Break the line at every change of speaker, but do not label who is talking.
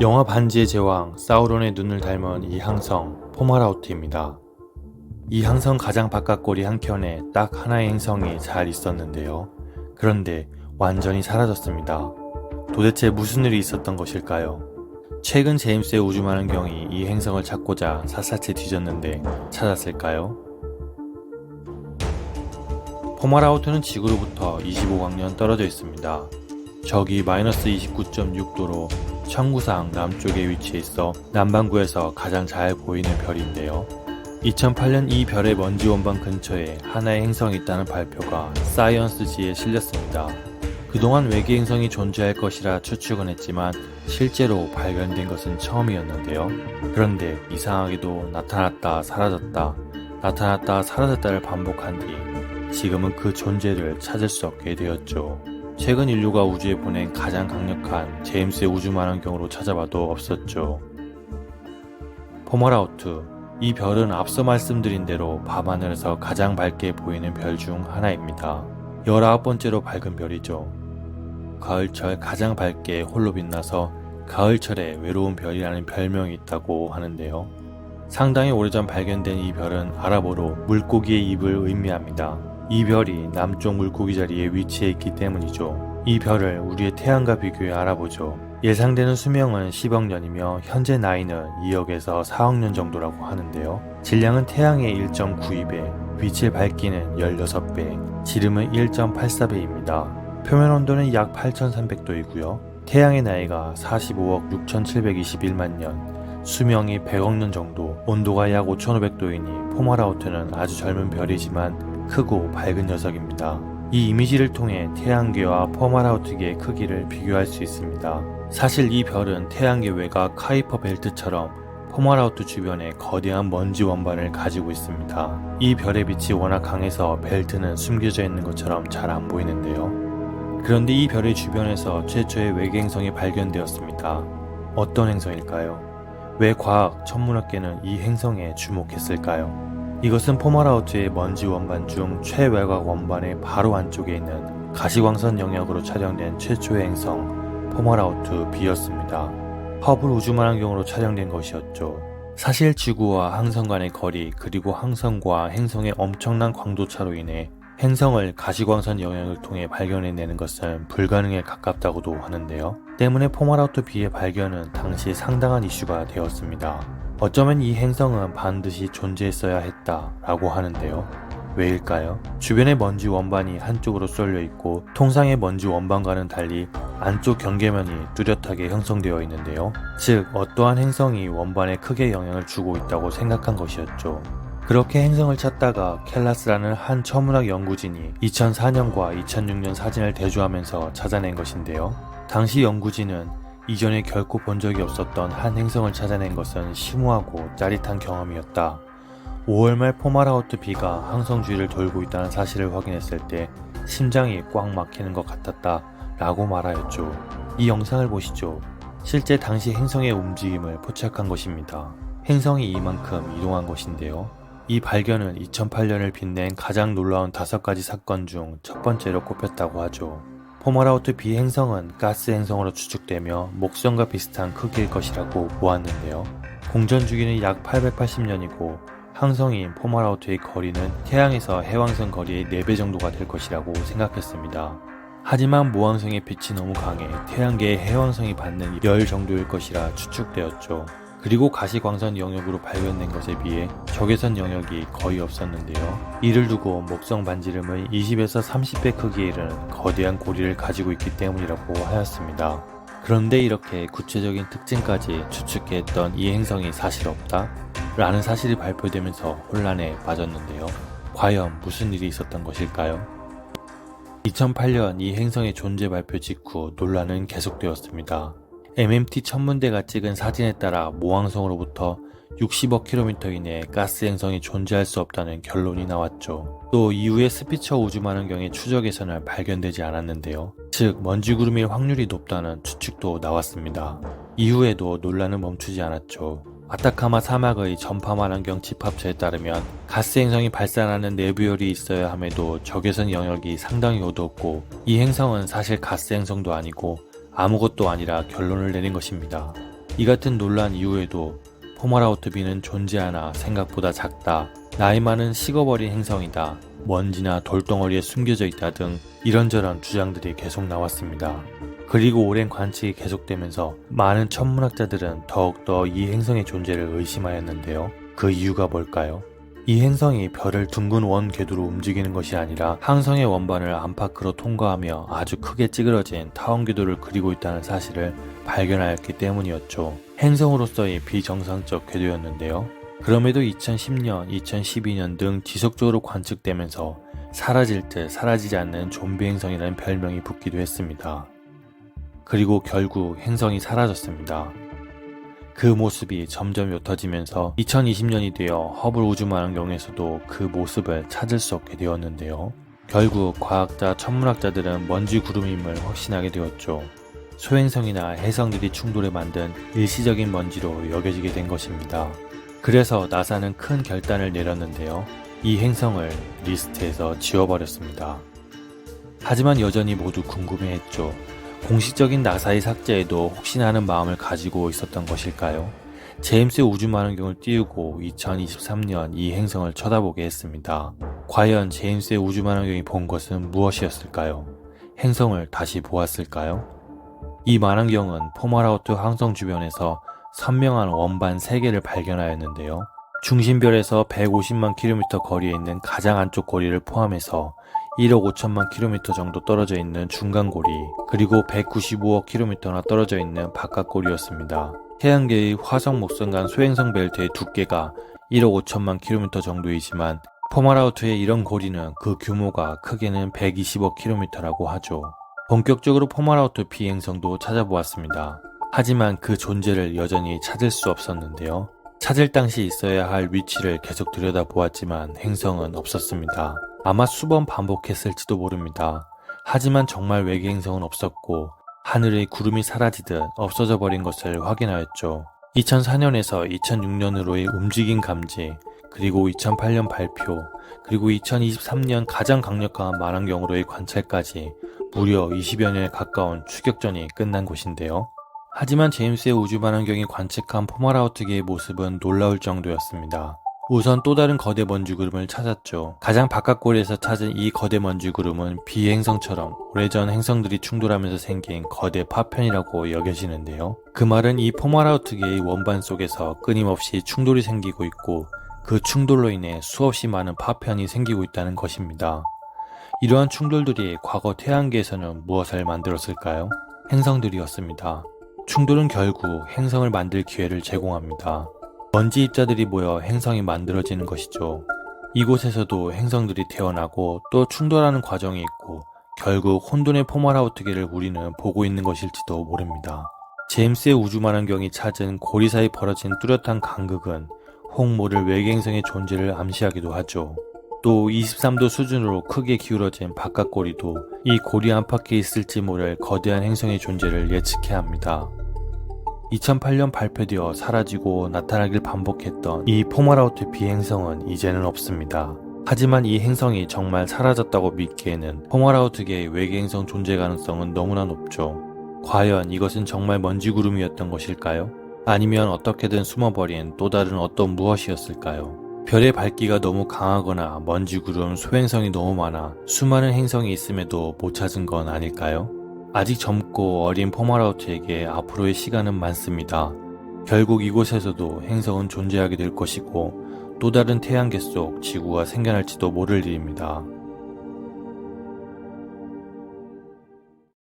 영화 반지의 제왕 사우론의 눈을 닮은 이 항성 포마라우트입니다. 이 항성 가장 바깥꼬리 한켠에 딱 하나의 행성이 잘 있었는데요. 그런데 완전히 사라졌습니다. 도대체 무슨 일이 있었던 것일까요? 최근 제임스의 우주만원경이 이 행성을 찾고자 샅샅이 뒤졌는데 찾았을까요? 포마라우트는 지구로부터 25광년 떨어져 있습니다. 저기 마이너스 29.6도로 천구상 남쪽에 위치해 있어 남반구에서 가장 잘 보이는 별인데요. 2008년 이 별의 먼지 원반 근처에 하나의 행성이 있다는 발표가 사이언스지에 실렸습니다. 그동안 외계 행성이 존재할 것이라 추측은 했지만 실제로 발견된 것은 처음이었는데요. 그런데 이상하게도 나타났다 사라졌다 나타났다 사라졌다를 반복한 뒤 지금은 그 존재를 찾을 수 없게 되었죠. 최근 인류가 우주에 보낸 가장 강력한 제임스의 우주만원경으로 찾아봐도 없었죠. 포마라우트, 이 별은 앞서 말씀드린 대로 밤하늘에서 가장 밝게 보이는 별 중 하나입니다. 19번째로 밝은 별이죠. 가을철 가장 밝게 홀로 빛나서 가을철의 외로운 별이라는 별명이 있다고 하는데요. 상당히 오래전 발견된 이 별은 아랍어로 물고기의 입을 의미합니다. 이 별이 남쪽 물고기 자리에 위치해 있기 때문이죠. 이 별을 우리의 태양과 비교해 알아보죠. 예상되는 수명은 10억 년이며 현재 나이는 2억에서 4억 년 정도라고 하는데요. 질량은 태양의 1.92배, 빛의 밝기는 16배, 지름은 1.84배입니다. 표면 온도는 약 8300도이고요. 태양의 나이가 45억 6721만 년, 수명이 100억 년 정도, 온도가 약 5500도이니 포마라우트는 아주 젊은 별이지만 크고 밝은 녀석입니다. 이 이미지를 통해 태양계와 포마라우트계의 크기를 비교할 수 있습니다. 사실 이 별은 태양계 외곽 카이퍼 벨트처럼 포마라우트 주변에 거대한 먼지 원반을 가지고 있습니다. 이 별의 빛이 워낙 강해서 벨트는 숨겨져 있는 것처럼 잘 안 보이는데요. 그런데 이 별의 주변에서 최초의 외계 행성이 발견되었습니다. 어떤 행성일까요? 왜 과학, 천문학계는 이 행성에 주목했을까요? 이것은 포마라우트의 먼지 원반 중 최외곽 원반의 바로 안쪽에 있는 가시광선 영역으로 촬영된 최초의 행성 포마라우트 B였습니다. 허블 우주만원경으로 촬영된 것이었죠. 사실 지구와 항성 간의 거리 그리고 항성과 행성의 엄청난 광도차로 인해 행성을 가시광선 영역을 통해 발견해내는 것은 불가능에 가깝다고도 하는데요. 때문에 포마라우트 B의 발견은 당시 상당한 이슈가 되었습니다. 어쩌면 이 행성은 반드시 존재했어야 했다라고 하는데요. 왜일까요? 주변의 먼지 원반이 한쪽으로 쏠려 있고 통상의 먼지 원반과는 달리 안쪽 경계면이 뚜렷하게 형성되어 있는데요. 즉 어떠한 행성이 원반에 크게 영향을 주고 있다고 생각한 것이었죠. 그렇게 행성을 찾다가 켈라스라는 한 천문학 연구진이 2004년과 2006년 사진을 대조하면서 찾아낸 것인데요. 당시 연구진은 이전에 결코 본 적이 없었던 한 행성을 찾아낸 것은 심오하고 짜릿한 경험이었다. 5월 말 포마라우트 B가 항성 주위를 돌고 있다는 사실을 확인했을 때 심장이 꽉 막히는 것 같았다 라고 말하였죠. 이 영상을 보시죠. 실제 당시 행성의 움직임을 포착한 것입니다. 행성이 이만큼 이동한 것인데요. 이 발견은 2008년을 빛낸 가장 놀라운 5가지 사건 중 첫 번째로 꼽혔다고 하죠. 포마라우트 B 행성은 가스 행성으로 추측되며 목성과 비슷한 크기일 것이라고 보았는데요. 공전 주기는 약 880년이고 항성인 포마라우트의 거리는 태양에서 해왕성 거리의 4배 정도가 될 것이라고 생각했습니다. 하지만 모항성의 빛이 너무 강해 태양계의 해왕성이 받는 열 정도일 것이라 추측되었죠. 그리고 가시광선 영역으로 발견된 것에 비해 적외선 영역이 거의 없었는데요. 이를 두고 목성 반지름의 20에서 30배 크기에 이르는 거대한 고리를 가지고 있기 때문이라고 하였습니다. 그런데 이렇게 구체적인 특징까지 추측했던 이 행성이 사실 없다? 라는 사실이 발표되면서 혼란에 빠졌는데요. 과연 무슨 일이 있었던 것일까요? 2008년 이 행성의 존재 발표 직후 논란은 계속되었습니다. MMT 천문대가 찍은 사진에 따라 모항성으로부터 60억 km 이내에 가스 행성이 존재할 수 없다는 결론이 나왔죠. 또 이후에 스피처 우주만원경의 추적에서는 발견되지 않았는데요. 즉 먼지구름일 확률이 높다는 추측도 나왔습니다. 이후에도 논란은 멈추지 않았죠. 아타카마 사막의 전파만원경 집합처에 따르면 가스 행성이 발산하는 내부열이 있어야 함에도 적외선 영역이 상당히 어두웠고 이 행성은 사실 가스 행성도 아니고 아무것도 아니라 결론을 내린 것입니다. 이 같은 논란 이후에도 포마라우트 B는 존재하나 생각보다 작다, 나이 많은 식어버린 행성이다, 먼지나 돌덩어리에 숨겨져 있다 등 이런저런 주장들이 계속 나왔습니다. 그리고 오랜 관측이 계속되면서 많은 천문학자들은 더욱더 이 행성의 존재를 의심하였는데요. 그 이유가 뭘까요? 이 행성이 별을 둥근 원 궤도로 움직이는 것이 아니라 항성의 원반을 안팎으로 통과하며 아주 크게 찌그러진 타원 궤도를 그리고 있다는 사실을 발견하였기 때문이었죠. 행성으로서의 비정상적 궤도였는데요. 그럼에도 2010년, 2012년 등 지속적으로 관측되면서 사라질 듯 사라지지 않는 좀비 행성이라는 별명이 붙기도 했습니다. 그리고 결국 행성이 사라졌습니다. 그 모습이 점점 옅어지면서 2020년이 되어 허블 우주만원경에서도 그 모습을 찾을 수 없게 되었는데요. 결국 과학자, 천문학자들은 먼지 구름임을 확신하게 되었죠. 소행성이나 해성들이 충돌해 만든 일시적인 먼지로 여겨지게 된 것입니다. 그래서 나사는 큰 결단을 내렸는데요. 이 행성을 리스트에서 지워버렸습니다. 하지만 여전히 모두 궁금해했죠. 공식적인 나사의 삭제에도 혹시나 하는 마음을 가지고 있었던 것일까요? 제임스 우주만원경을 띄우고 2023년 이 행성을 쳐다보게 했습니다. 과연 제임스의 우주만원경이 본 것은 무엇이었을까요? 행성을 다시 보았을까요? 이 만원경은 포마라우트 항성 주변에서 선명한 원반 3개를 발견하였는데요. 중심별에서 150만 킬로미터 거리에 있는 가장 안쪽 고리를 포함해서 1억 5천만 킬로미터 정도 떨어져 있는 중간고리, 그리고 195억 킬로미터나 떨어져 있는 바깥고리였습니다. 태양계의 화성 목성간 소행성 벨트의 두께가 1억 5천만 킬로미터 정도이지만 포마라우트의 이런 고리는 그 규모가 크게는 120억 킬로미터라고 하죠. 본격적으로 포마라우트 B 행성도 찾아보았습니다. 하지만 그 존재를 여전히 찾을 수 없었는데요. 찾을 당시 있어야 할 위치를 계속 들여다보았지만 행성은 없었습니다. 아마 수번 반복했을지도 모릅니다. 하지만 정말 외계 행성은 없었고 하늘의 구름이 사라지듯 없어져 버린 것을 확인하였죠. 2004년에서 2006년으로의 움직임 감지, 그리고 2008년 발표, 그리고 2023년 가장 강력한 만원경으로의 관찰까지 무려 20여 년에 가까운 추격전이 끝난 곳인데요. 하지만 제임스의 우주만원경이 관측한 포마라우트계의 모습은 놀라울 정도였습니다. 우선 또 다른 거대 먼지 구름을 찾았죠. 가장 바깥고리에서 찾은 이 거대 먼지 구름은 비행성처럼 오래전 행성들이 충돌하면서 생긴 거대 파편이라고 여겨지는데요. 그 말은 이 포마라우트계의 원반 속에서 끊임없이 충돌이 생기고 있고 그 충돌로 인해 수없이 많은 파편이 생기고 있다는 것입니다. 이러한 충돌들이 과거 태양계에서는 무엇을 만들었을까요? 행성들이었습니다. 충돌은 결국 행성을 만들 기회를 제공합니다. 먼지 입자들이 모여 행성이 만들어지는 것이죠. 이곳에서도 행성들이 태어나고 또 충돌하는 과정이 있고 결국 혼돈의 포마라우트계를 우리는 보고 있는 것일지도 모릅니다. 제임스의 우주만원경이 찾은 고리 사이 벌어진 뚜렷한 간극은 혹 모를 외계 행성의 존재를 암시하기도 하죠. 또 23도 수준으로 크게 기울어진 바깥고리도 이 고리 안팎에 있을지 모를 거대한 행성의 존재를 예측해야 합니다. 2008년 발표되어 사라지고 나타나길 반복했던 이 포마라우트 B 행성은 이제는 없습니다. 하지만 이 행성이 정말 사라졌다고 믿기에는 포마라우트계의 외계 행성 존재 가능성은 너무나 높죠. 과연 이것은 정말 먼지 구름이었던 것일까요? 아니면 어떻게든 숨어버린 또 다른 어떤 무엇이었을까요? 별의 밝기가 너무 강하거나 먼지 구름, 소행성이 너무 많아 수많은 행성이 있음에도 못 찾은 건 아닐까요? 아직 젊고 어린 포마라우트에게 앞으로의 시간은 많습니다. 결국 이곳에서도 행성은 존재하게 될 것이고 또 다른 태양계 속 지구가 생겨날지도 모를 일입니다.